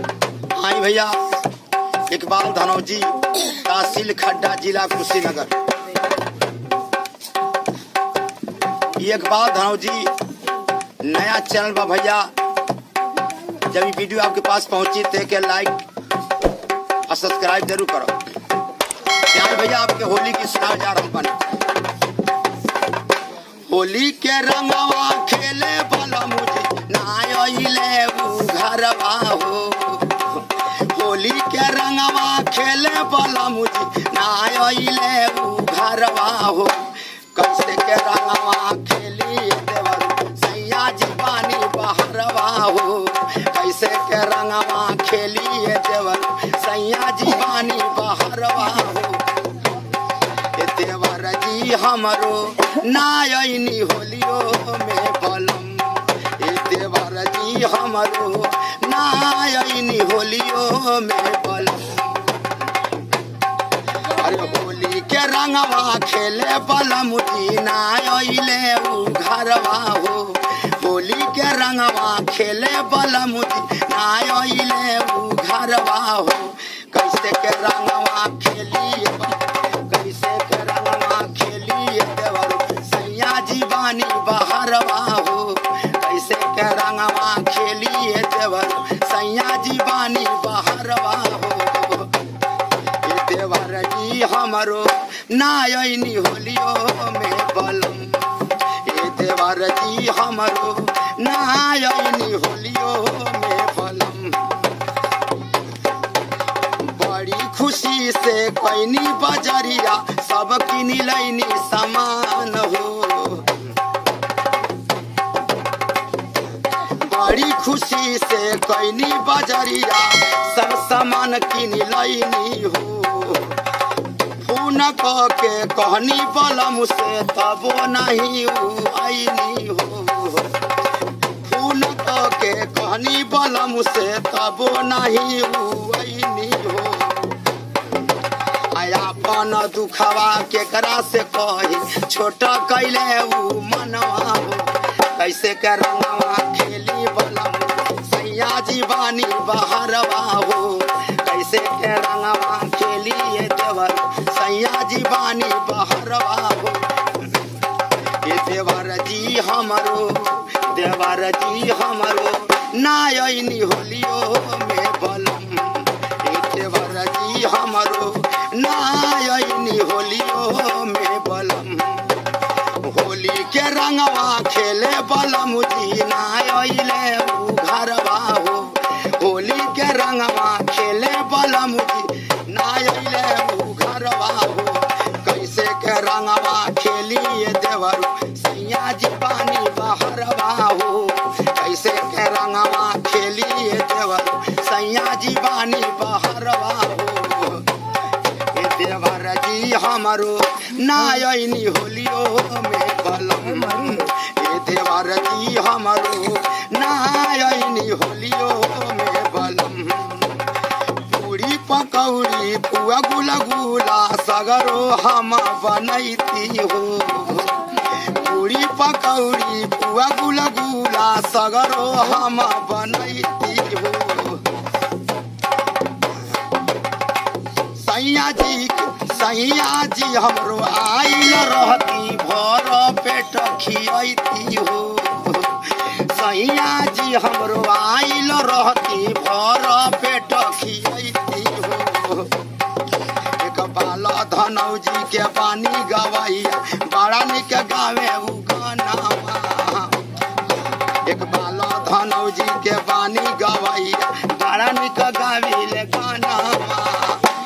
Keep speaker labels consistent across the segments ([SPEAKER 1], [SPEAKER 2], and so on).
[SPEAKER 1] हाँ भैया, इकबाल धनौजी, तहसील खड्डा, जिला कुशीनगर। ये इकबाल धनौजी नया चैनल बा भैया। जब ये वीडियो आपके पास पहुंची थे कि लाइक और सब्सक्राइब जरूर करो। यहाँ भैया आपके होली की सुना जा रहा हूँ। होली के रंगवा खेले वाला मुझे नायले घरवा हो। होली के रंगवा खेले वाला मुझे नायले घरवा हो। कैसे के रंगवा खेली देवर सैया जीवानी बहरवा हो। कैसे के रंगवा खेली देवर सैया जीवानी बहरवा हो। देवर जी हमरो नायनी होलियो में बलम। देवर जी हमरो नायनी होलियो में बलम। अरे होली के रंगवा खेले बलम जी नायले घरवा हो। होली के रंगवा खेले बलम जी नायले घरवा हो। कैसे के रंगवा खेली, कैसे के रंगवा खेली देवर सैया जीवानी बहरवा हो। कैसे के रंगवा खेली देवर सैया जीवानी बहरवा हो। देवर जी हमरो नायनी होलियो में बलम। देवर जी हमरो नायनी होलियो में बलम। बड़ी खुशी से कैनी बजरिया सब किनी लैनी सामान हो। बड़ी खुशी से कैनी बजरिया सब सामान किनी लैनी हो। फोन के कहनी बलम से तबो नहीं आईनी हो। फोन के कहनी बलम से तबो नहीं आईनी हो। अपन दुखवा केकरा से कही छोटा कैले मनवा हो। कैसे के रंगवा खेली बलम सैया जीवानी बहरवा हो। कैसे के रंगवा खेली देवर सैया जीवानी बहरवा हो। ये देवर जी हमरो, देवर जी हमरो नायनी होलियो में बलम। ये देवर जी हमरो नायनी होलियो में बलम। होली के रंगवा खेले बलम जी नायले घरवा हो। होली के रंगवा खेले बलम जी नायले घरवा हो। कैसे के रंगवा खेली देवर सैया जीवानी बहरवा हो। कैसे के रंगवा खेली देवर सैया जीवानी बहरवा हो। देवर जी हमरो नायनी होलियो में बलम। ये देवर जी हमरो नायनी होलियो में बलम। पूरी पकौड़ी पुआ गुलगुला सगरो हम बनैती हो। पूरी पकौड़ी पुआ गुलगुला सगरो हम बनैती हो। सैया जी हमरो आइल रहती भर पेट खियती हो। सैया जी हमरो आइल रहती भर पेट खियती हो। एक बाल धनौजी के पानी गवैया बड़ा निक गावे उ गानावा। एक बाल धनौजी के पानी गवैया बड़ा निक गावे गानावा।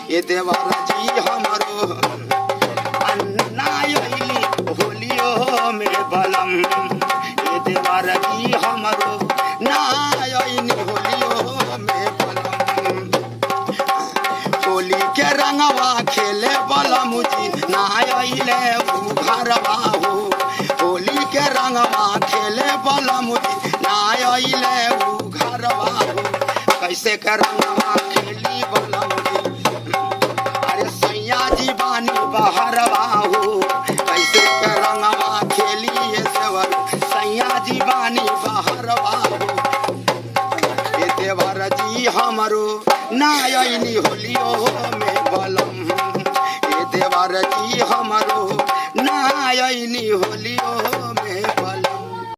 [SPEAKER 1] ये देवर जी हमरो नायली होलियो में बलम। ये देवर जी हमरो नायनी होलियो में बलम। होली के रंगवा खेले बलम जी नायले घरवा हो। होली के रंगवा खेले बलम जी नायले घरवा हो। कैसे के रंगवा खेली बलम जी जीवानी बहरवा हो। कैसे के रंगवा खेली सेवर सैया जीवानी बहरवा हो। ये देवर जी हमरो ना आईनी होलियो में बलम ए देवर जी हमरो ना आईनी होलियो में